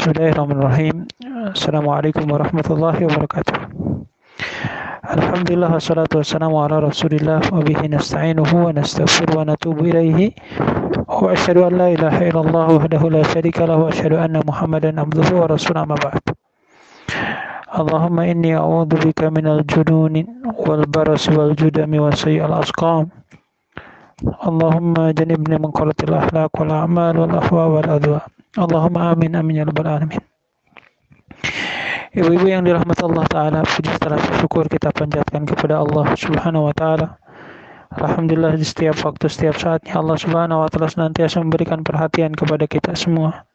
Bismillahirrahmanirrahim. Assalamualaikum warahmatullahi wabarakatuh. Alhamdulillah wassalatu wassalamu ala Rasulillah wa bihi nasta'inuhu wa nastaghfiruhu wa natubu ilaihi wa asyhadu an la ilaha illallah wahdahu la syarika lahu wa asyhadu anna Muhammadan abduhu wa rasuluhu amma ba'd. Allahumma inni a'udzu bika minal jununi wal barasi wal judami wa sayyi'il asqam. Allahumma janibni min qalatil akhlaq wal a'mal wal ahwa wal adwa. Allahumma amin amin ya rabbal alamin. Ibu-ibu yang dirahmati Allah Ta'ala, puji setelah syukur kita panjatkan kepada Allah Subhanahu wa Ta'ala. Alhamdulillah, di setiap waktu, setiap saatnya Allah Subhanahu wa Ta'ala senantiasa memberikan perhatian kepada kita semua.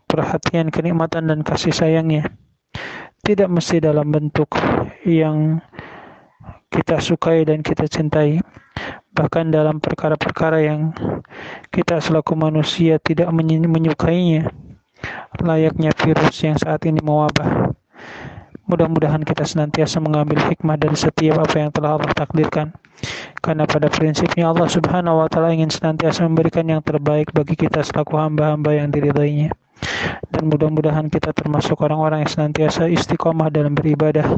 Perhatian, kenikmatan dan kasih sayangnya tidak mesti dalam bentuk yang kita sukai dan kita cintai, bahkan dalam perkara-perkara yang kita selaku manusia tidak menyukainya, layaknya virus yang saat ini mewabah. Mudah-mudahan kita senantiasa mengambil hikmah dari setiap apa yang telah Allah takdirkan, karena pada prinsipnya Allah Subhanahu wa Ta'ala ingin senantiasa memberikan yang terbaik bagi kita selaku hamba-hamba yang diridainya. Dan mudah-mudahan kita termasuk orang-orang yang senantiasa istiqomah dalam beribadah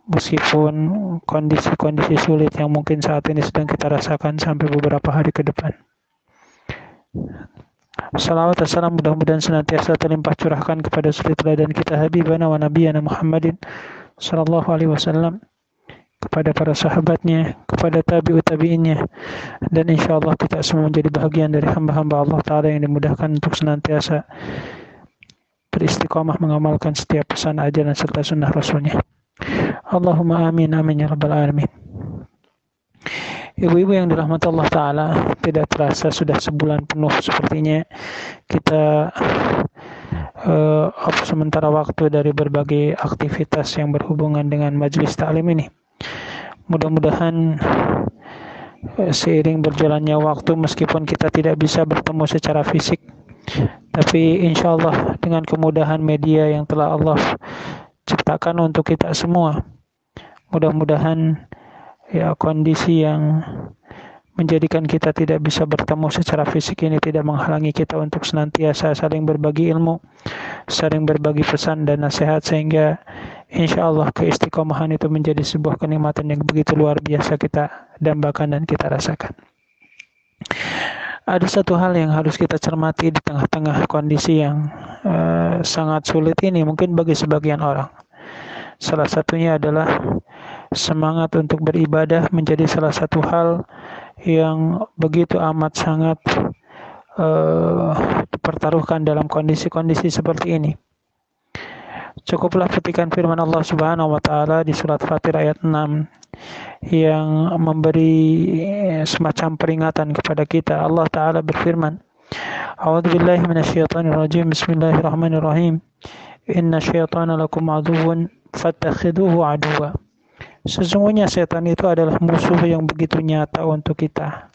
meskipun kondisi-kondisi sulit yang mungkin saat ini sedang kita rasakan sampai beberapa hari ke depan. Salawat dan salam mudah-mudahan senantiasa terlimpah curahkan kepada suri teladan kita Habibana wa Nabiyana Muhammadin sallallahu alaihi wasallam, kepada para sahabatnya, kepada tabi'ut tabi'innya, dan insyaallah kita semua menjadi bahagian dari hamba-hamba Allah Ta'ala yang dimudahkan untuk senantiasa beristiqamah mengamalkan setiap pesan ajaran serta sunnah Rasulnya. Allahumma amin amin ya rabbal alamin. Ibu-ibu yang dirahmati Allah Ta'ala, tidak terasa sudah sebulan penuh sepertinya kita sementara waktu dari berbagai aktivitas yang berhubungan dengan majelis ta'lim ini. Mudah-mudahan seiring berjalannya waktu, meskipun kita tidak bisa bertemu secara fisik, tapi insya Allah dengan kemudahan media yang telah Allah ciptakan untuk kita semua, mudah-mudahan ya kondisi yang menjadikan kita tidak bisa bertemu secara fisik ini tidak menghalangi kita untuk senantiasa saling berbagi ilmu, saling berbagi pesan dan nasihat, sehingga insya Allah keistiqomahan itu menjadi sebuah kenikmatan yang begitu luar biasa kita dambakan dan kita rasakan. Ada satu hal yang harus kita cermati di tengah-tengah kondisi yang sangat sulit ini mungkin bagi sebagian orang. Salah satunya adalah semangat untuk beribadah menjadi salah satu hal yang begitu amat sangat dipertaruhkan dalam kondisi-kondisi seperti ini. Cukuplah petikan firman Allah Subhanahu wa Ta'ala di surat Fatir ayat 6 yang memberi semacam peringatan kepada kita. Allah Ta'ala berfirman, A'udzubillahi minasyaitonirrajim, Bismillahirrahmanirrahim. Inna syaitana lakum aduwwun fattakhiduhu aduwwa. Sesungguhnya setan itu adalah musuh yang begitu nyata untuk kita.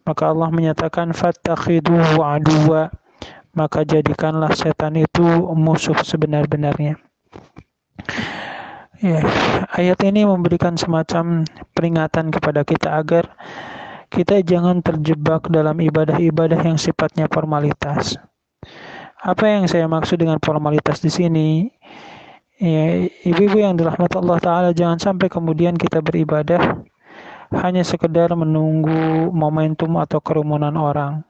Maka Allah menyatakan fattakhiduhu aduwwa, maka jadikanlah setan itu musuh sebenar-benarnya. Ya, ayat ini memberikan semacam peringatan kepada kita agar kita jangan terjebak dalam ibadah-ibadah yang sifatnya formalitas. Apa yang saya maksud dengan formalitas di sini? Ya, ibu-ibu yang dirahmati Allah Ta'ala, jangan sampai kemudian kita beribadah hanya sekedar menunggu momentum atau kerumunan orang.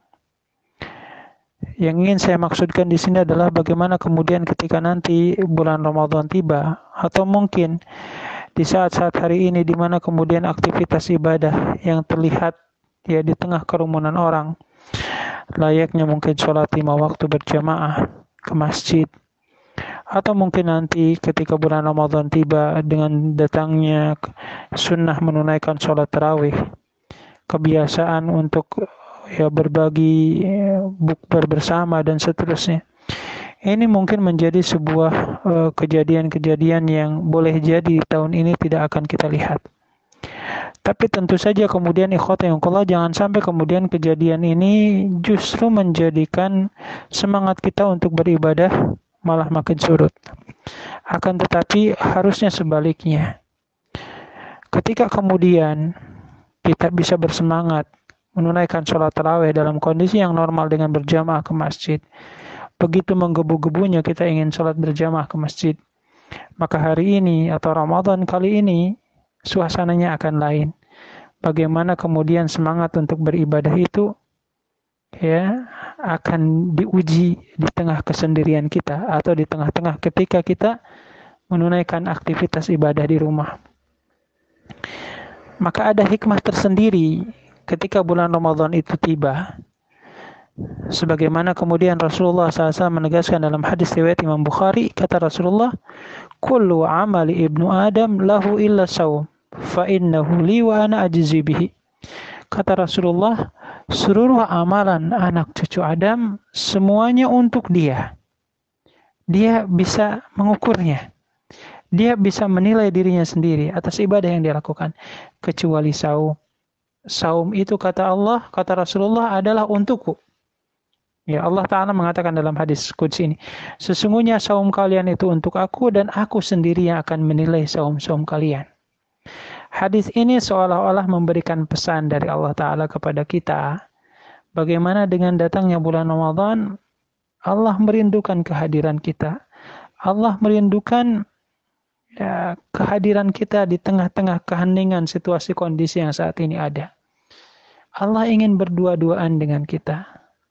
Yang ingin saya maksudkan di sini adalah bagaimana kemudian ketika nanti bulan Ramadan tiba, atau mungkin di saat-saat hari ini di mana kemudian aktivitas ibadah yang terlihat ya di tengah kerumunan orang, layaknya mungkin sholat 5 waktu berjamaah ke masjid, atau mungkin nanti ketika bulan Ramadan tiba dengan datangnya sunnah menunaikan sholat tarawih, kebiasaan untuk ya berbagi bukber bersama dan seterusnya. Ini mungkin menjadi sebuah kejadian-kejadian yang boleh jadi tahun ini tidak akan kita lihat. Tapi tentu saja kemudian ikhwata yang Allah, jangan sampai kemudian kejadian ini justru menjadikan semangat kita untuk beribadah malah makin surut. Akan tetapi harusnya sebaliknya. Ketika kemudian kita bisa bersemangat menunaikan sholat tarawih dalam kondisi yang normal dengan berjamaah ke masjid, begitu menggebu-gebunya kita ingin sholat berjamaah ke masjid. Maka hari ini atau Ramadan kali ini suasananya akan lain. Bagaimana kemudian semangat untuk beribadah itu ya akan diuji di tengah kesendirian kita atau di tengah-tengah ketika kita menunaikan aktivitas ibadah di rumah. Maka ada hikmah tersendiri ketika bulan Ramadan itu tiba. Sebagaimana kemudian Rasulullah SAW menegaskan dalam hadis riwayat Imam Bukhari, kata Rasulullah, "Kullu amali ibnu Adam lahu illa saum, fa innahu li wa ana ajzi bihi." Kata Rasulullah, seluruh amalan anak cucu Adam semuanya untuk dia. Dia bisa mengukurnya. Dia bisa menilai dirinya sendiri atas ibadah yang dia lakukan. Kecuali saum. Saum itu kata Allah, kata Rasulullah adalah untukku. Ya, Allah Ta'ala mengatakan dalam hadis qudsi ini, sesungguhnya saum kalian itu untuk aku dan aku sendiri yang akan menilai saum-saum kalian. Hadis ini seolah-olah memberikan pesan dari Allah Ta'ala kepada kita, bagaimana dengan datangnya bulan Ramadan, Allah merindukan kehadiran kita. Allah merindukan kehadiran kita di tengah-tengah keheningan situasi kondisi yang saat ini ada. Allah ingin berdua-duaan dengan kita.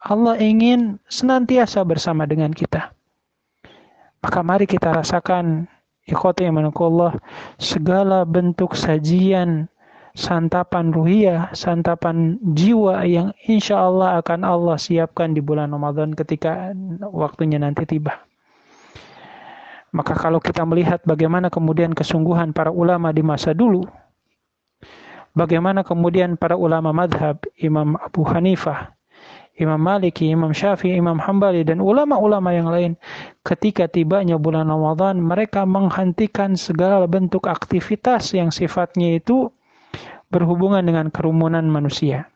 Allah ingin senantiasa bersama dengan kita. Maka mari kita rasakan, ikhwati imanullah, segala bentuk sajian, santapan ruhiyah, santapan jiwa yang insya Allah akan Allah siapkan di bulan Ramadan ketika waktunya nanti tiba. Maka kalau kita melihat bagaimana kemudian kesungguhan para ulama di masa dulu, bagaimana kemudian para ulama madhab, Imam Abu Hanifah, Imam Maliki, Imam Syafi'i, Imam Hambali, dan ulama-ulama yang lain, ketika tibanya bulan Ramadan, mereka menghentikan segala bentuk aktivitas yang sifatnya itu berhubungan dengan kerumunan manusia.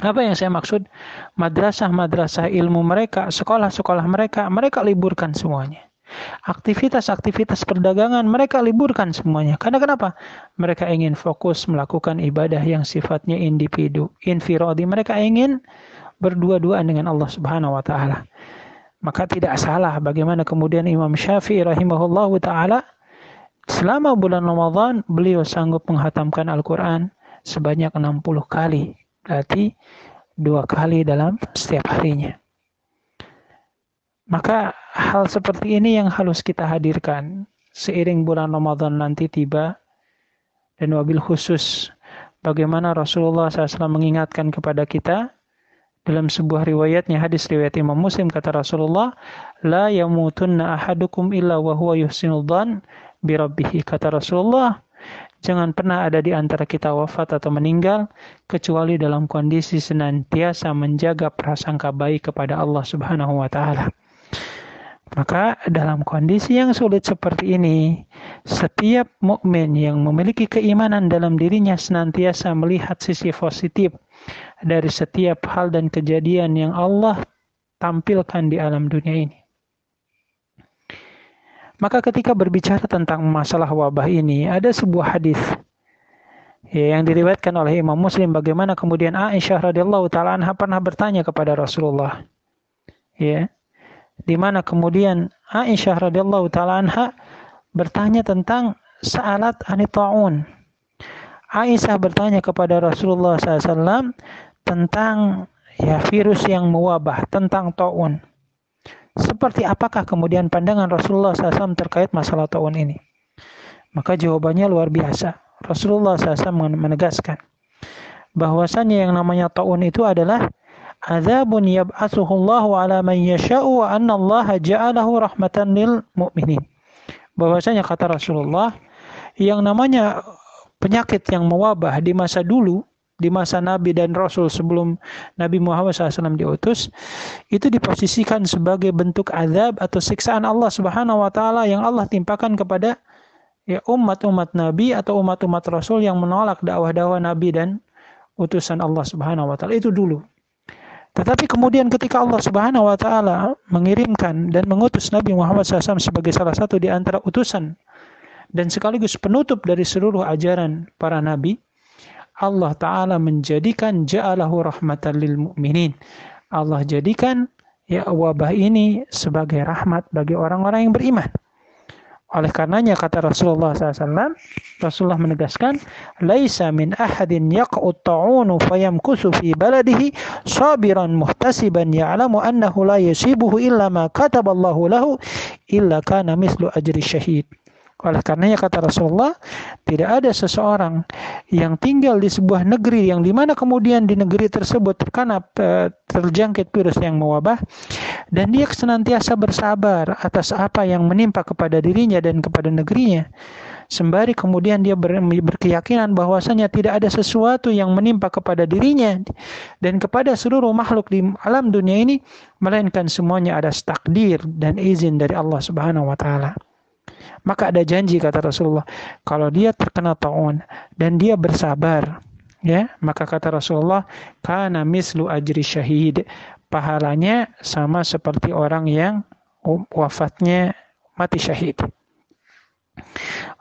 Apa yang saya maksud? Madrasah-madrasah ilmu mereka, sekolah-sekolah mereka liburkan semuanya. Aktivitas-aktivitas perdagangan mereka liburkan semuanya. Karena kenapa? Mereka ingin fokus melakukan ibadah yang sifatnya individu, infiradi. Mereka ingin berdua-duaan dengan Allah Subhanahu wa taala. Maka tidak salah bagaimana kemudian Imam Syafi'i rahimahullahu taala selama bulan Ramadan beliau sanggup menghatamkan Al-Qur'an sebanyak 60 kali. Berarti 2 kali dalam setiap harinya. Maka hal seperti ini yang harus kita hadirkan seiring bulan Ramadan nanti tiba, dan wabil khusus bagaimana Rasulullah SAW mengingatkan kepada kita dalam sebuah riwayatnya, hadis riwayat Imam Muslim, kata Rasulullah, la yamutunna ahadukum illa wa huwa yuhsinul dzan bi rabbih. Kata Rasulullah, jangan pernah ada di antara kita wafat atau meninggal kecuali dalam kondisi senantiasa menjaga prasangka baik kepada Allah Subhanahu wa taala. Maka dalam kondisi yang sulit seperti ini, setiap mukmin yang memiliki keimanan dalam dirinya senantiasa melihat sisi positif dari setiap hal dan kejadian yang Allah tampilkan di alam dunia ini. Maka ketika berbicara tentang masalah wabah ini, ada sebuah hadis yang diriwayatkan oleh Imam Muslim, bagaimana kemudian Aisyah radhiyallahu taala anha pernah bertanya kepada Rasulullah. Di mana kemudian Aisyah radhiyallahu taala anha bertanya tentang sa'alat anit ta'un. Aisyah bertanya kepada Rasulullah SAW tentang virus yang mewabah, tentang ta'un. Seperti apakah kemudian pandangan Rasulullah SAW terkait masalah ta'un ini? Maka jawabannya luar biasa. Rasulullah SAW menegaskan bahwasannya yang namanya ta'un itu adalah adzabun yab'atsuhullahu ala man yasha'u wa anna Allah ja'alahu rahmatan lil mu'minin. Bahwasanya kata Rasulullah, yang namanya penyakit yang mewabah di masa dulu, di masa Nabi dan Rasul sebelum Nabi Muhammad SAW diutus, itu diposisikan sebagai bentuk azab atau siksaan Allah Subhanahu wa taala yang Allah timpakan kepada umat-umat Nabi atau umat-umat Rasul yang menolak dakwah-dakwah Nabi dan utusan Allah Subhanahu wa taala. Itu dulu. Tetapi kemudian ketika Allah Subhanahu wa taala mengirimkan dan mengutus Nabi Muhammad SAW sebagai salah satu di antara utusan dan sekaligus penutup dari seluruh ajaran para nabi, Allah Ta'ala menjadikan ja'alahu rahmatan lil mu'minin. Allah jadikan ya wabah ini sebagai rahmat bagi orang-orang yang beriman. Oleh karenanya kata Rasulullah SAW, Rasulullah menegaskan, "Laisa min ahadin yaq'ut ta'unu fayamkusu fi baladihi sabiran muhtasiban ya'lamu annahu la yusibuhu illa ma kataballahu lahu illa kana mislu ajri syahid." Oleh karenanya kata Rasulullah, tidak ada seseorang yang tinggal di sebuah negeri yang dimana kemudian di negeri tersebut terjangkit virus yang mewabah, dan dia senantiasa bersabar atas apa yang menimpa kepada dirinya dan kepada negerinya, sembari kemudian dia berkeyakinan bahwasanya tidak ada sesuatu yang menimpa kepada dirinya dan kepada seluruh makhluk di alam dunia ini, melainkan semuanya ada takdir dan izin dari Allah Subhanahu wa taala. Maka ada janji kata Rasulullah, kalau dia terkena taun dan dia bersabar, ya, maka kata Rasulullah, kana mislu ajri syahid, pahalanya sama seperti orang yang wafatnya mati syahid.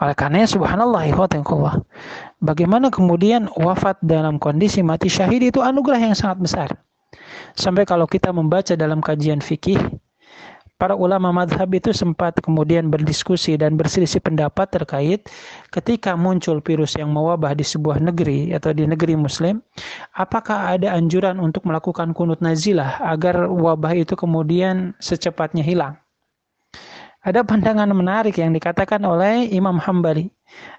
Oleh karena subhanallah, ikhwatallah, bagaimana kemudian wafat dalam kondisi mati syahid itu anugerah yang sangat besar. Sampai kalau kita membaca dalam kajian fikih, para ulama madhab itu sempat kemudian berdiskusi dan berselisih pendapat terkait ketika muncul virus yang mewabah di sebuah negeri atau di negeri muslim, apakah ada anjuran untuk melakukan kunut nazilah agar wabah itu kemudian secepatnya hilang. Ada pandangan menarik yang dikatakan oleh Imam Hambali.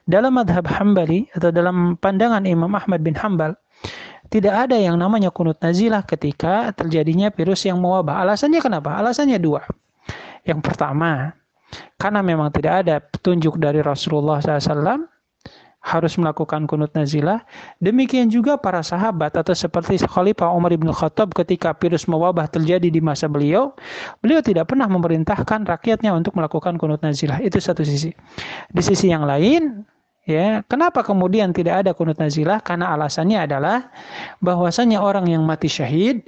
Dalam madhab Hambali atau dalam pandangan Imam Ahmad bin Hambal, tidak ada yang namanya kunut nazilah ketika terjadinya virus yang mewabah. Alasannya kenapa? Alasannya dua. Yang pertama, karena memang tidak ada petunjuk dari Rasulullah SAW harus melakukan kunut nazilah. Demikian juga para sahabat atau seperti Khalifah Umar bin Khattab ketika virus mewabah terjadi di masa beliau tidak pernah memerintahkan rakyatnya untuk melakukan kunut nazilah. Itu satu sisi. Di sisi yang lain, ya, kenapa kemudian tidak ada kunut nazilah? Karena alasannya adalah bahwasanya orang yang mati syahid,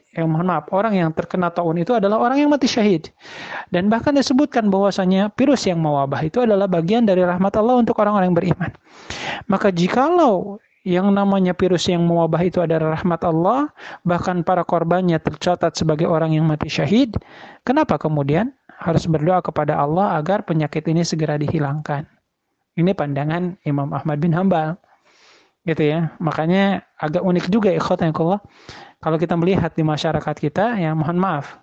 orang yang terkena taun itu adalah orang yang mati syahid. Dan bahkan disebutkan bahwasanya virus yang mewabah itu adalah bagian dari rahmat Allah untuk orang-orang yang beriman. Maka jikalau yang namanya virus yang mewabah itu adalah rahmat Allah, bahkan para korbannya tercatat sebagai orang yang mati syahid, kenapa kemudian harus berdoa kepada Allah agar penyakit ini segera dihilangkan? Ini pandangan Imam Ahmad bin Hambal, gitu ya. Makanya agak unik juga ikhwatallah kalau kita melihat di masyarakat kita, ya mohon maaf,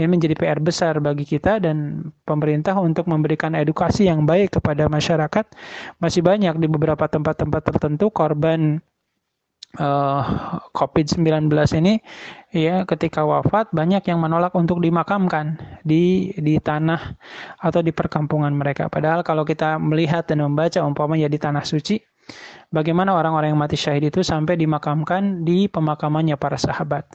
ini menjadi PR besar bagi kita dan pemerintah untuk memberikan edukasi yang baik kepada masyarakat. Masih banyak di beberapa tempat-tempat tertentu korban COVID-19 ini, ya, ketika wafat banyak yang menolak untuk dimakamkan di tanah atau di perkampungan mereka. Padahal kalau kita melihat dan membaca umpamanya di tanah suci, bagaimana orang-orang yang mati syahid itu sampai dimakamkan di pemakamannya para sahabat.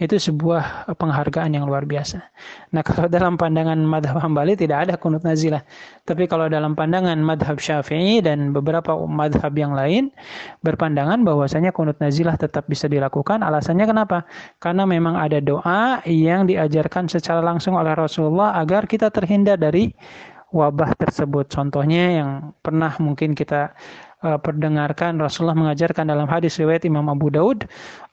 Itu sebuah penghargaan yang luar biasa. Nah, kalau dalam pandangan madhab Hambali tidak ada kunut nazilah. Tapi kalau dalam pandangan madhab Syafi'i dan beberapa madhab yang lain, berpandangan bahwasanya kunut nazilah tetap bisa dilakukan. Alasannya kenapa? Karena memang ada doa yang diajarkan secara langsung oleh Rasulullah agar kita terhindar dari wabah tersebut. Contohnya yang pernah mungkin kita perdengarkan, Rasulullah mengajarkan dalam hadis riwayat Imam Abu Daud,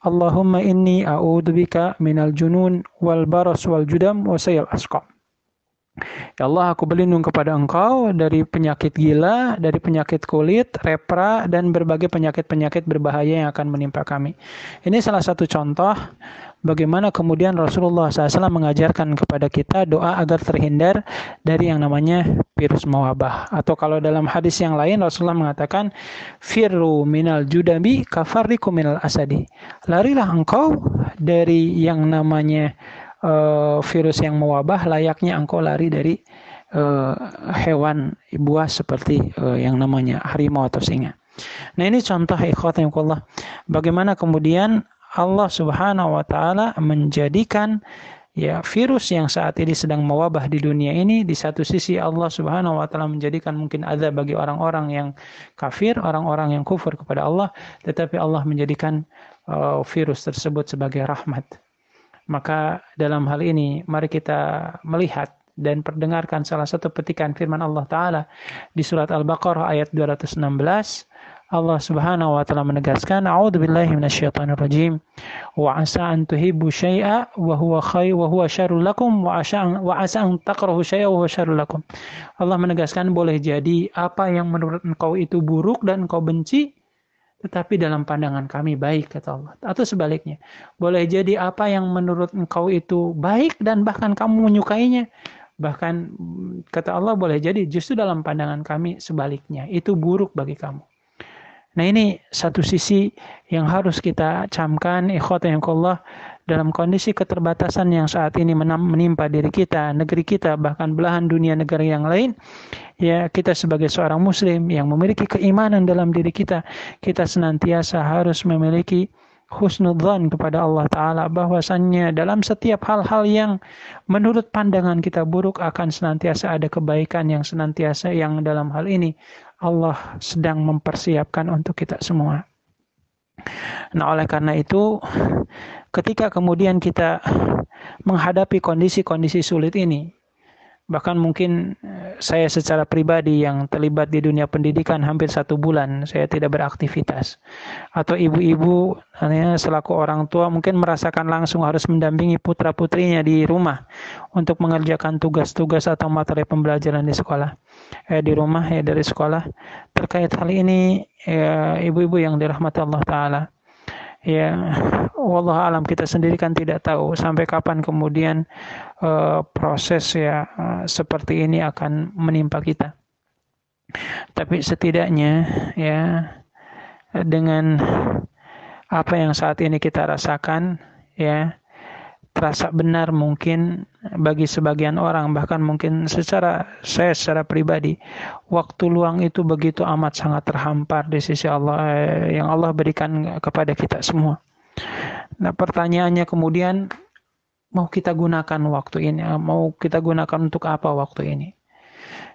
Allahumma inni a'udzubika minal junun wal baras wal judam wa sayil asqam. Ya Allah, aku berlindung kepada Engkau dari penyakit gila, dari penyakit kulit, lepra, dan berbagai penyakit-penyakit berbahaya yang akan menimpa kami. Ini salah satu contoh bagaimana kemudian Rasulullah SAW mengajarkan kepada kita doa agar terhindar dari yang namanya virus mewabah. Atau kalau dalam hadis yang lain Rasulullah mengatakan, firru minal judabi kafarriku minal asadi. Larilah engkau dari yang namanya virus yang mewabah, layaknya engkau lari dari hewan buas seperti yang namanya harimau atau singa. Nah, ini contoh ikhwatallah bagaimana kemudian Allah Subhanahu wa taala menjadikan, ya, virus yang saat ini sedang mewabah di dunia ini, di satu sisi Allah Subhanahu wa taala menjadikan mungkin azab bagi orang-orang yang kafir, orang-orang yang kufur kepada Allah, tetapi Allah menjadikan virus tersebut sebagai rahmat. Maka dalam hal ini mari kita melihat dan perdengarkan salah satu petikan firman Allah Ta'ala di surat Al-Baqarah ayat 216. Allah Subhanahu wa taala menegaskan, a'udzubillahi minasyaitonirrajim. Wa asa an tuhibbu syai'a wa huwa syarrul lakum wa asa an takrahu syai'a wa huwa syarrul lakum. Allah menegaskan boleh jadi apa yang menurut engkau itu buruk dan engkau benci, tetapi dalam pandangan kami baik, kata Allah. Atau sebaliknya, boleh jadi apa yang menurut engkau itu baik dan bahkan kamu menyukainya, bahkan kata Allah boleh jadi justru dalam pandangan kami sebaliknya, itu buruk bagi kamu. Nah, ini satu sisi yang harus kita camkan, ikhwatahillah, dalam kondisi keterbatasan yang saat ini menimpa diri kita, negeri kita, bahkan belahan dunia negara yang lain. Ya, kita sebagai seorang muslim yang memiliki keimanan dalam diri kita, kita senantiasa harus memiliki husnudzan kepada Allah Ta'ala, bahwasannya dalam setiap hal-hal yang menurut pandangan kita buruk akan senantiasa ada kebaikan yang senantiasa, yang dalam hal ini Allah sedang mempersiapkan untuk kita semua. Nah, oleh karena itu, ketika kemudian kita menghadapi kondisi-kondisi sulit ini, bahkan mungkin saya secara pribadi yang terlibat di dunia pendidikan hampir 1 bulan, saya tidak beraktivitas. Atau ibu-ibu selaku orang tua mungkin merasakan langsung harus mendampingi putra-putrinya di rumah untuk mengerjakan tugas-tugas atau materi pembelajaran di sekolah. Di rumah dari sekolah. Terkait hal ini, ibu-ibu yang dirahmati Allah Ta'ala, ya, wallahu alam, kita sendiri kan tidak tahu sampai kapan kemudian proses seperti ini akan menimpa kita. Tapi setidaknya ya, dengan apa yang saat ini kita rasakan, ya, terasa benar mungkin bagi sebagian orang, bahkan mungkin saya secara pribadi, waktu luang itu begitu amat sangat terhampar di sisi Allah, yang Allah berikan kepada kita semua. Nah, pertanyaannya kemudian, mau kita gunakan waktu ini, mau kita gunakan untuk apa waktu ini?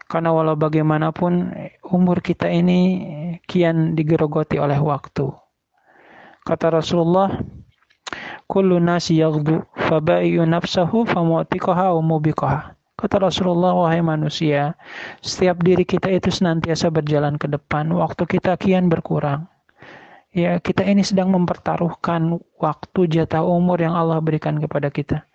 Karena walau bagaimanapun umur kita ini kian digerogoti oleh waktu. Kata Rasulullah, kullu nasi yaghdu fabai'u nafsahu famu'tiqaha wa mubiqaha. Kata Rasulullah, wahai manusia, setiap diri kita itu senantiasa berjalan ke depan, waktu kita kian berkurang. Ya, kita ini sedang mempertaruhkan waktu, jatah umur yang Allah berikan kepada kita.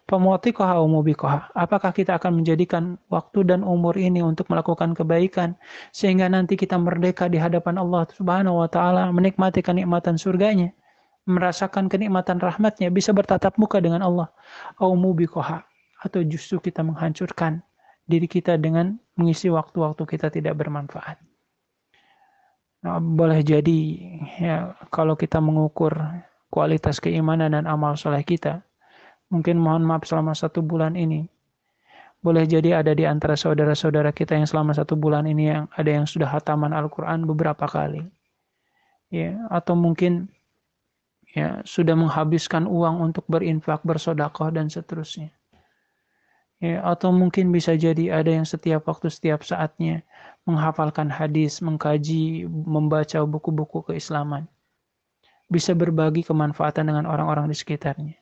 Famu'tiqaha wa mubiqaha. Apakah kita akan menjadikan waktu dan umur ini untuk melakukan kebaikan sehingga nanti kita merdeka di hadapan Allah Subhanahu wa taala, menikmati kenikmatan surganya, merasakan kenikmatan rahmatnya, bisa bertatap muka dengan Allah, au mubiqaha, atau justru kita menghancurkan diri kita dengan mengisi waktu-waktu kita tidak bermanfaat. Nah, boleh jadi ya, kalau kita mengukur kualitas keimanan dan amal soleh kita, mungkin mohon maaf selama 1 bulan ini, boleh jadi ada di antara saudara-saudara kita yang selama 1 bulan ini yang ada yang sudah khataman Al-Quran beberapa kali, ya, atau mungkin ya, sudah menghabiskan uang untuk berinfak, bersedekah dan seterusnya. Ya, atau mungkin bisa jadi ada yang setiap waktu, setiap saatnya menghafalkan hadis, mengkaji, membaca buku-buku keislaman. Bisa berbagi kemanfaatan dengan orang-orang di sekitarnya.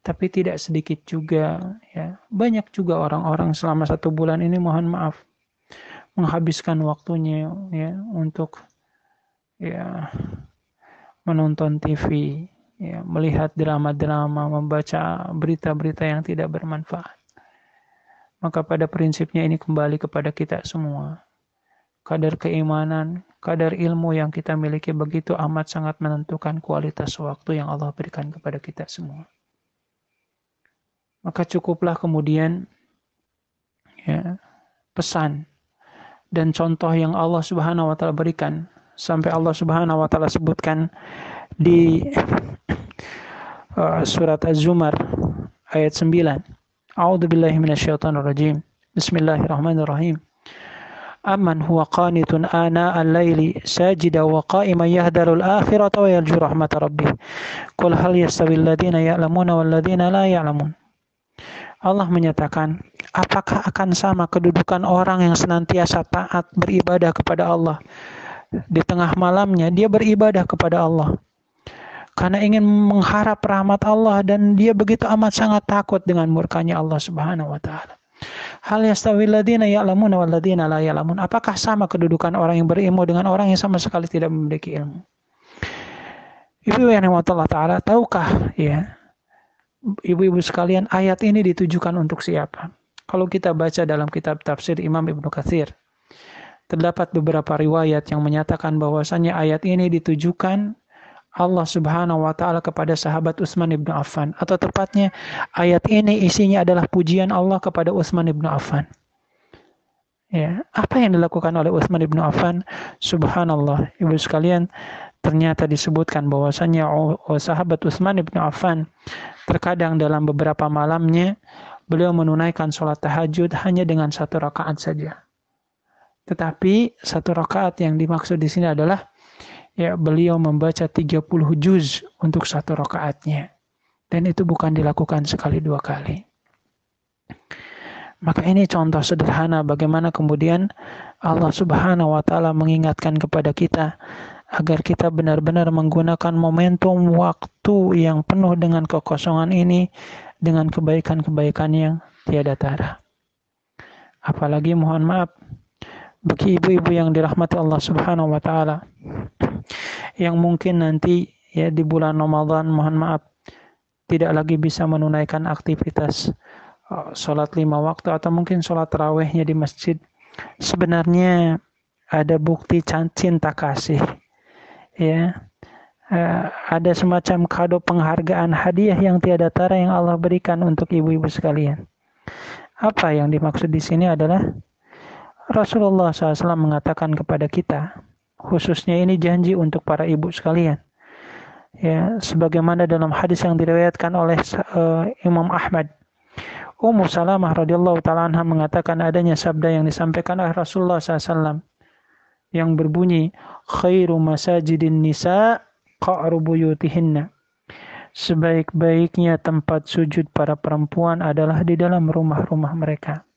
Tapi tidak sedikit juga, ya, banyak juga orang-orang selama 1 bulan ini, mohon maaf, menghabiskan waktunya ya untuk ya menonton TV, ya, melihat drama-drama, membaca berita-berita yang tidak bermanfaat. Maka pada prinsipnya ini kembali kepada kita semua. Kadar keimanan, kadar ilmu yang kita miliki begitu amat sangat menentukan kualitas waktu yang Allah berikan kepada kita semua. Maka cukuplah kemudian ya, pesan dan contoh yang Allah Subhanahu wa taala berikan, sampai Allah Subhanahu wa taala sebutkan di surat Az-Zumar ayat 9. A'udzubillahi minasyaitonirrajim. Bismillahirrahmanirrahim. Amman huwa qanitun ana al-laili sajida wa qa'iman yahdarul akhirata wa yarju rahmata rabbih. Qul hal yastawil ladzina ya'lamuna wal ladzina la ya'lamun. Allah menyatakan, apakah akan sama kedudukan orang yang senantiasa taat beribadah kepada Allah, di tengah malamnya dia beribadah kepada Allah karena ingin mengharap rahmat Allah dan dia begitu amat sangat takut dengan murkanya Allah Subhanahu wa taala. Hal yastawil ladzina ya'lamuna wal ladzina la ya'lamun. Apakah sama kedudukan orang yang berilmu dengan orang yang sama sekali tidak memiliki ilmu? Ibu yang rahmat Allah Ta'ala, tahukah ya ibu-ibu sekalian ayat ini ditujukan untuk siapa? Kalau kita baca dalam kitab tafsir Imam Ibnu Katsir, terdapat beberapa riwayat yang menyatakan bahwasannya ayat ini ditujukan Allah Subhanahu wa Ta'ala kepada sahabat Utsman ibnu Affan, atau tepatnya ayat ini isinya adalah pujian Allah kepada Utsman ibnu Affan. Ya, apa yang dilakukan oleh Utsman ibnu Affan? Subhanallah, ibu sekalian, ternyata disebutkan bahwasannya sahabat Utsman ibnu Affan terkadang dalam beberapa malamnya beliau menunaikan sholat tahajud hanya dengan 1 rakaat saja. Tetapi 1 rakaat yang dimaksud di sini adalah ya beliau membaca 30 juz untuk 1 rakaatnya. Dan itu bukan dilakukan sekali 2 kali. Maka ini contoh sederhana bagaimana kemudian Allah Subhanahu wa Ta'ala mengingatkan kepada kita agar kita benar-benar menggunakan momentum waktu yang penuh dengan kekosongan ini dengan kebaikan-kebaikan yang tiada tara. Apalagi mohon maaf bagi ibu-ibu yang dirahmati Allah Subhanahu wa Ta'ala yang mungkin nanti ya di bulan Ramadan mohon maaf tidak lagi bisa menunaikan aktivitas sholat 5 waktu atau mungkin sholat tarawihnya di masjid. Sebenarnya ada bukti cinta kasih, ya, ada semacam kado penghargaan hadiah yang tiada tara yang Allah berikan untuk ibu-ibu sekalian. Apa yang dimaksud di sini adalah Rasulullah SAW mengatakan kepada kita, khususnya ini janji untuk para ibu sekalian, ya, sebagaimana dalam hadis yang diriwayatkan oleh Imam Ahmad. Ummu Salamah radhiyallahu ta'ala anha mengatakan adanya sabda yang disampaikan oleh Rasulullah SAW yang berbunyi, khairu masajidin nisa qa'ru buyutihinna. Sebaik-baiknya tempat sujud para perempuan adalah di dalam rumah-rumah mereka.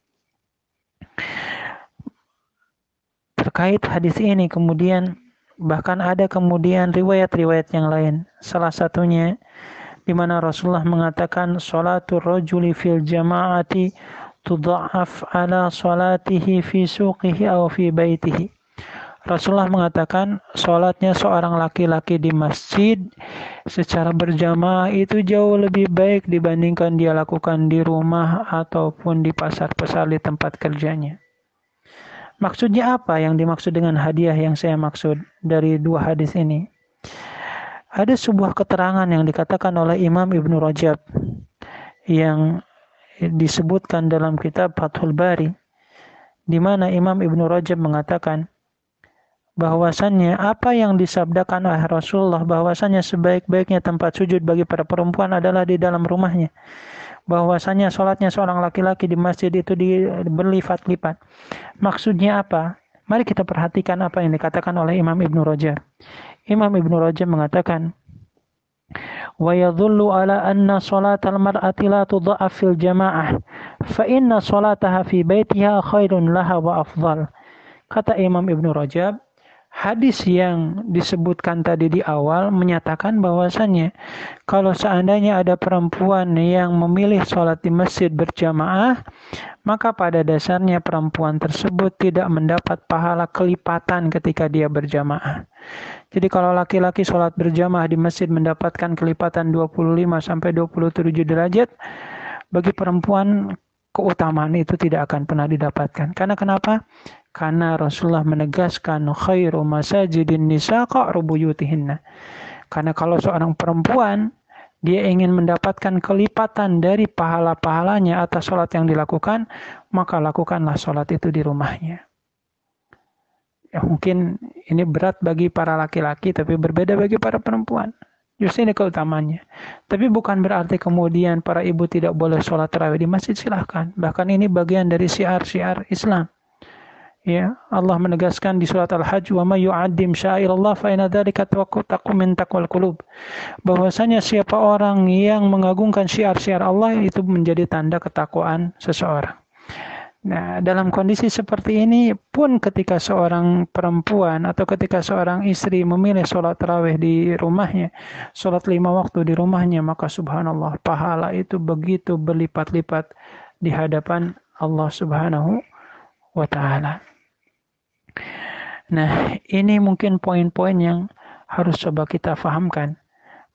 Terkait hadis ini kemudian bahkan ada kemudian riwayat-riwayat yang lain. Salah satunya di mana Rasulullah mengatakan sholatul rajuli fil jama'ati tudha'af ala sholatihi fi suqihi aw fi baitihi. Rasulullah mengatakan sholatnya seorang laki-laki di masjid secara berjamaah itu jauh lebih baik dibandingkan dia lakukan di rumah ataupun di pasar-pasar di tempat kerjanya. Maksudnya apa yang dimaksud dengan hadiah yang saya maksud dari 2 hadis ini? Ada sebuah keterangan yang dikatakan oleh Imam Ibnu Rajab yang disebutkan dalam kitab Fathul Bari, di mana Imam Ibnu Rajab mengatakan bahwasannya apa yang disabdakan oleh Rasulullah bahwasannya sebaik-baiknya tempat sujud bagi para perempuan adalah di dalam rumahnya. Bahwasannya sholatnya seorang laki-laki di masjid itu berlipat-lipat. Maksudnya apa? Mari kita perhatikan apa yang dikatakan oleh Imam Ibnu Rajab. Imam Ibnu Rajab mengatakan, wa yadhullu ala anna salatal mar'ati la tudha'af fil jama'ah fa inna salataha fi baitiha khairun laha wa afdal. Kata Imam Ibnu Rajab, hadis yang disebutkan tadi di awal menyatakan bahwasannya kalau seandainya ada perempuan yang memilih sholat di masjid berjamaah, maka pada dasarnya perempuan tersebut tidak mendapat pahala kelipatan ketika dia berjamaah. Jadi kalau laki-laki sholat berjamaah di masjid mendapatkan kelipatan 25-27 derajat, bagi perempuan keutamaan itu tidak akan pernah didapatkan. Karena kenapa? Karena Rasulullah menegaskan khairu masajidin nisa qa'ru buyutihinna. Karena kalau seorang perempuan dia ingin mendapatkan kelipatan dari pahala-pahalanya atas sholat yang dilakukan, maka lakukanlah sholat itu di rumahnya. Ya, mungkin ini berat bagi para laki-laki, tapi berbeda bagi para perempuan. Justru ini keutamaannya. Tapi bukan berarti kemudian para ibu tidak boleh sholat tarawih di masjid, silahkan. Bahkan ini bagian dari syiar-syiar Islam. Ya, Allah menegaskan di surat Al-Hajj, wa may yu'addim sya'irallah fa inna dzalika taqwa min taqwal qulub. Bahwasanya siapa orang yang mengagungkan syiar-syiar Allah itu menjadi tanda ketakwaan seseorang. Nah, dalam kondisi seperti ini pun ketika seorang perempuan atau ketika seorang istri memilih sholat tarawih di rumahnya, sholat 5 waktu di rumahnya, maka subhanallah pahala itu begitu berlipat-lipat di hadapan Allah Subhanahu wa Ta'ala. Nah, ini mungkin poin-poin yang harus coba kita fahamkan.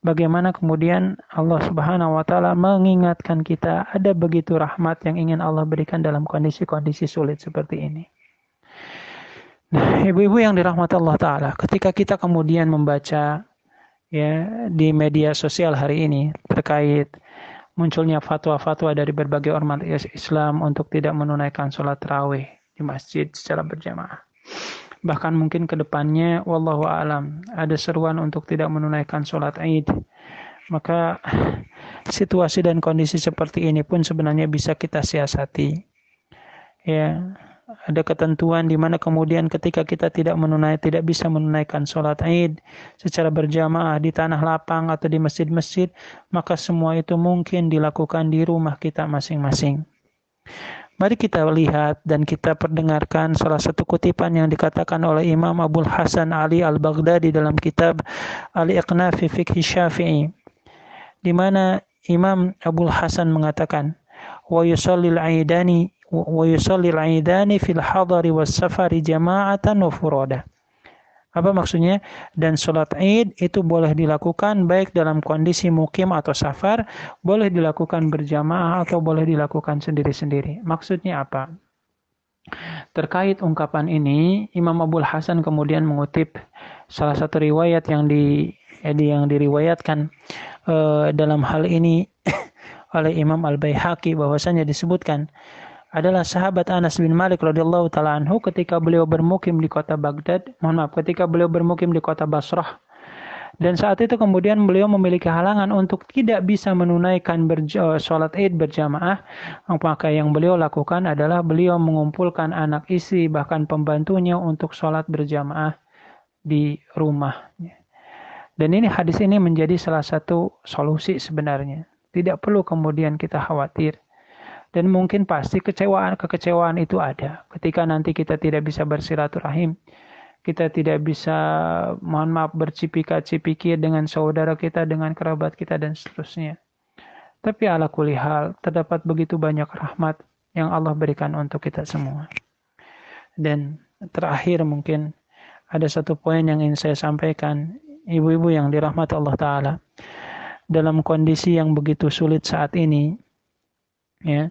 Bagaimana kemudian Allah Subhanahu wa Ta'ala mengingatkan kita ada begitu rahmat yang ingin Allah berikan dalam kondisi-kondisi sulit seperti ini. Nah, ibu-ibu yang dirahmati Allah Ta'ala, ketika kita kemudian membaca ya di media sosial hari ini terkait munculnya fatwa-fatwa dari berbagai ormas Islam untuk tidak menunaikan sholat tarawih di masjid secara berjamaah. Bahkan mungkin ke depannya, wallahu a'lam, ada seruan untuk tidak menunaikan sholat Id. Maka situasi dan kondisi seperti ini pun sebenarnya bisa kita siasati. Ya, ada ketentuan di mana kemudian ketika kita tidak bisa menunaikan sholat Id secara berjamaah di tanah lapang atau di masjid-masjid, maka semua itu mungkin dilakukan di rumah kita masing-masing. Mari kita lihat dan kita perdengarkan salah satu kutipan yang dikatakan oleh Imam Abul Hasan Ali Al-Baghdadi dalam kitab Al-Iqna fi Fiqh Syafi'i, di mana Imam Abul Hasan mengatakan, wa yusallil aidani fil hadari was safari jama'atan wa furada. Apa maksudnya? Dan sholat Id itu boleh dilakukan baik dalam kondisi mukim atau safar, boleh dilakukan berjamaah atau boleh dilakukan sendiri-sendiri. Maksudnya apa? Terkait ungkapan ini, Imam Abul Hasan kemudian mengutip salah satu riwayat yang diriwayatkan dalam hal ini oleh Imam Al-Baihaqi, bahwasanya disebutkan adalah sahabat Anas bin Malik radhiyallahu taala anhu ketika beliau bermukim di kota ketika beliau bermukim di kota Basrah, dan saat itu kemudian beliau memiliki halangan untuk tidak bisa menunaikan sholat Id berjamaah, maka yang beliau lakukan adalah beliau mengumpulkan anak istri bahkan pembantunya untuk sholat berjamaah di rumah. Dan hadis ini menjadi salah satu solusi sebenarnya. Tidak perlu kemudian kita khawatir. Dan mungkin pasti kekecewaan itu ada. Ketika nanti kita tidak bisa bersilaturahim, kita tidak bisa, bercipika-cipiki dengan saudara kita, dengan kerabat kita, dan seterusnya. Tapi ala kulli hal, terdapat begitu banyak rahmat yang Allah berikan untuk kita semua. Dan terakhir mungkin ada satu poin yang ingin saya sampaikan, ibu-ibu yang dirahmati Allah Ta'ala. Dalam kondisi yang begitu sulit saat ini, ya,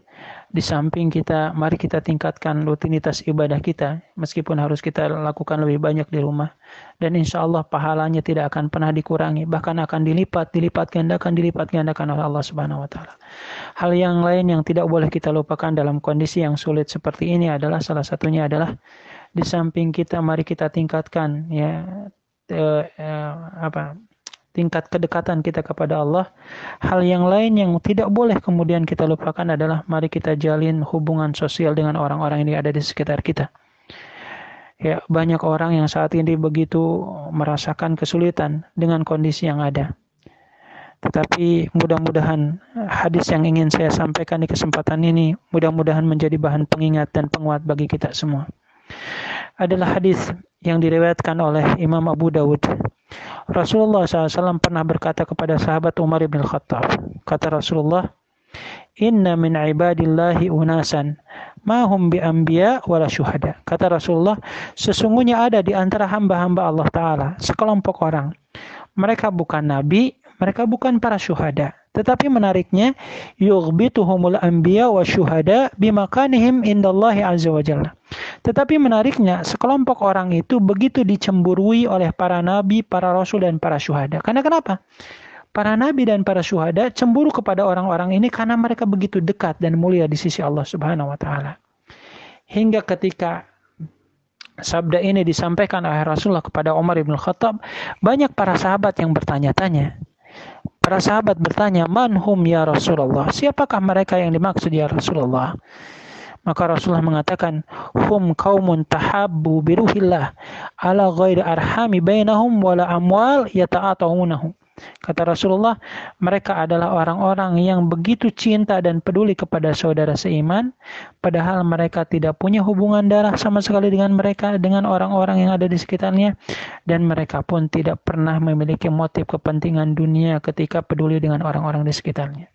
di samping mari kita tingkatkan rutinitas ibadah kita, meskipun harus kita lakukan lebih banyak di rumah, dan insya Allah pahalanya tidak akan pernah dikurangi, bahkan akan dilipat gandakan oleh Allah Subhanahu Wa Taala. Hal yang lain yang tidak boleh kita lupakan dalam kondisi yang sulit seperti ini adalah, salah satunya adalah di samping mari kita tingkatkan tingkat kedekatan kita kepada Allah. Hal yang lain yang tidak boleh kemudian kita lupakan adalah mari kita jalin hubungan sosial dengan orang-orang yang ada di sekitar kita. Ya, banyak orang yang saat ini begitu merasakan kesulitan dengan kondisi yang ada. Tetapi mudah-mudahan hadis yang ingin saya sampaikan di kesempatan ini mudah-mudahan menjadi bahan pengingat dan penguat bagi kita semua. Adalah hadis yang diriwayatkan oleh Imam Abu Dawud. Rasulullah SAW pernah berkata kepada sahabat Umar bin Khattab. Kata Rasulullah, "Inna min ibadillahi unasan, ma hum bi anbiya wala syuhada." Kata Rasulullah, sesungguhnya ada di antara hamba-hamba Allah Ta'ala sekelompok orang. Mereka bukan nabi, mereka bukan para syuhada. Tetapi menariknya, yughbituhumul anbiya wa syuhada bimakanihim indallahi azza wa jalla. Tetapi menariknya, sekelompok orang itu begitu dicemburui oleh para nabi, para rasul, dan para syuhada. Karena kenapa? Para nabi dan para syuhada cemburu kepada orang-orang ini karena mereka begitu dekat dan mulia di sisi Allah Subhanahu wa Ta'ala. Hingga ketika sabda ini disampaikan oleh Rasulullah kepada Umar bin Khattab, banyak para sahabat yang bertanya-tanya. Para sahabat bertanya, "Man hum ya Rasulullah?" Siapakah mereka yang dimaksud ya Rasulullah? Maka Rasulullah mengatakan, "Hum qaumun tahabbu biruhillah ala ghairi arhami bainahum wala amwal yata'atawunahu." Kata Rasulullah, mereka adalah orang-orang yang begitu cinta dan peduli kepada saudara seiman, padahal mereka tidak punya hubungan darah sama sekali dengan mereka, dengan orang-orang yang ada di sekitarnya, dan mereka pun tidak pernah memiliki motif kepentingan dunia ketika peduli dengan orang-orang di sekitarnya.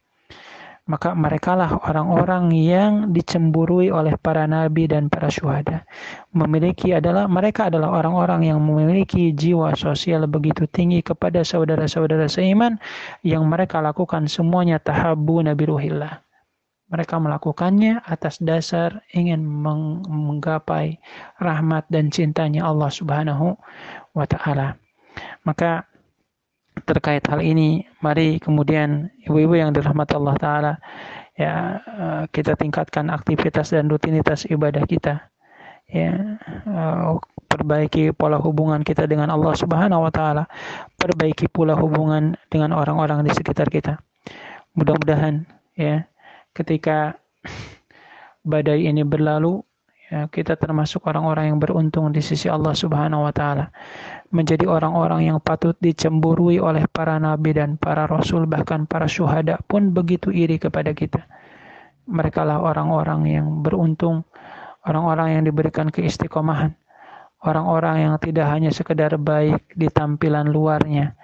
Maka merekalah orang-orang yang dicemburui oleh para nabi dan para syuhada. Mereka adalah orang-orang yang memiliki jiwa sosial begitu tinggi kepada saudara-saudara seiman, yang mereka lakukan semuanya tahabbu nabiruhillah. Mereka melakukannya atas dasar ingin menggapai rahmat dan cintanya Allah Subhanahu wa Ta'ala. Maka terkait hal ini, mari kemudian ibu-ibu yang dirahmati Allah Ta'ala, ya, kita tingkatkan aktivitas dan rutinitas ibadah kita, ya, perbaiki pola hubungan kita dengan Allah Subhanahu wa Ta'ala, perbaiki pula hubungan dengan orang-orang di sekitar kita. Mudah-mudahan, ya, ketika badai ini berlalu, ya, kita termasuk orang-orang yang beruntung di sisi Allah Subhanahu wa Ta'ala, menjadi orang-orang yang patut dicemburui oleh para nabi dan para rasul, bahkan para syuhada pun begitu iri kepada kita. Mereka lah orang-orang yang beruntung, orang-orang yang diberikan keistiqomahan, orang-orang yang tidak hanya sekedar baik di tampilan luarnya,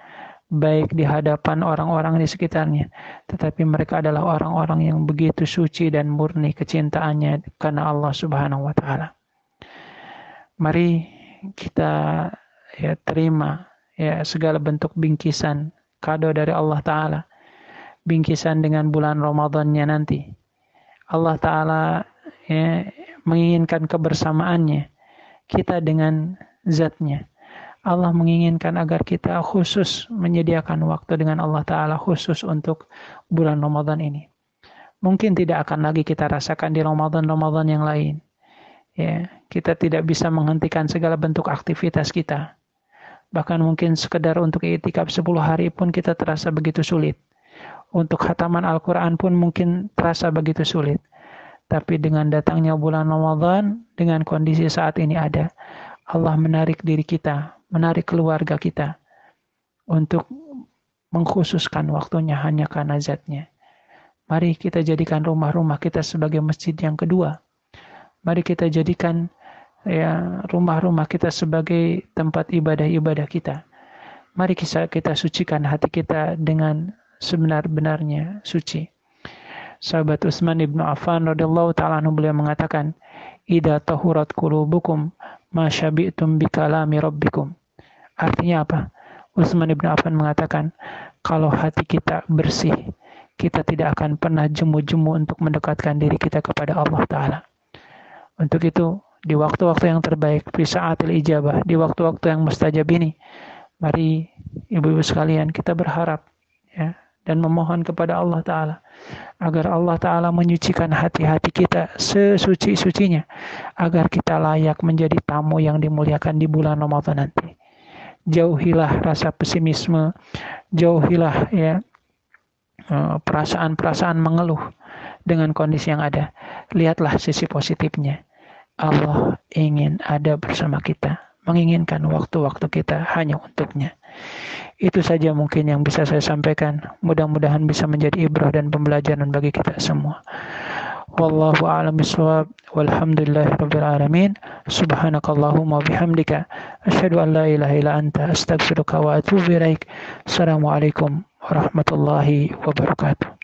baik di hadapan orang-orang di sekitarnya, tetapi mereka adalah orang-orang yang begitu suci dan murni kecintaannya karena Allah Subhanahu wa Ta'ala. Mari kita, ya, terima, ya, segala bentuk bingkisan kado dari Allah Ta'ala, bingkisan dengan bulan Ramadannya nanti. Allah Ta'ala, ya, menginginkan kebersamaannya kita dengan zatnya. Allah menginginkan agar kita khusus menyediakan waktu dengan Allah Ta'ala khusus untuk bulan Ramadan ini. Mungkin tidak akan lagi kita rasakan di Ramadan-Ramadan yang lain. Ya, kita tidak bisa menghentikan segala bentuk aktivitas kita. Bahkan mungkin sekedar untuk i'tikaf 10 hari pun kita terasa begitu sulit. Untuk khataman Al-Quran pun mungkin terasa begitu sulit. Tapi dengan datangnya bulan Ramadan, dengan kondisi saat ini ada, Allah menarik diri kita, menarik keluarga kita untuk mengkhususkan waktunya hanya karena zatnya. Mari kita jadikan rumah-rumah kita sebagai masjid yang kedua. Mari kita jadikan, ya, rumah-rumah kita sebagai tempat ibadah-ibadah kita. Mari kita sucikan hati kita dengan sebenar-benarnya suci. Sahabat Utsman ibnu Affan radhiyallahu ta'ala anhu, beliau mengatakan, "Idza tahurat qulubukum ma syabi'tum bi kalami rabbikum." Artinya apa? Utsman ibnu Affan mengatakan, kalau hati kita bersih, kita tidak akan pernah jemu-jemu untuk mendekatkan diri kita kepada Allah Ta'ala. Untuk itu, di waktu-waktu yang terbaik, fi sa'atil ijabah, di waktu-waktu yang mustajab ini, mari ibu-ibu sekalian kita berharap, ya, dan memohon kepada Allah Ta'ala agar Allah Ta'ala menyucikan hati-hati kita sesuci-sucinya, agar kita layak menjadi tamu yang dimuliakan di bulan Ramadan nanti. Jauhilah rasa pesimisme, jauhilah, ya, perasaan-perasaan mengeluh dengan kondisi yang ada. Lihatlah sisi positifnya. Allah ingin ada bersama kita, menginginkan waktu-waktu kita hanya untuknya. Itu saja mungkin yang bisa saya sampaikan. Mudah-mudahan bisa menjadi ibrah dan pembelajaran bagi kita semua. Wallahu a'lam bishawab. Walhamdulillahirabbil alamin. Subhanakallahumma bihamdika asyhadu an la ilaha illa anta astaghfiruka wa atubu ilaik. Assalamualaikum warahmatullahi wabarakatuh.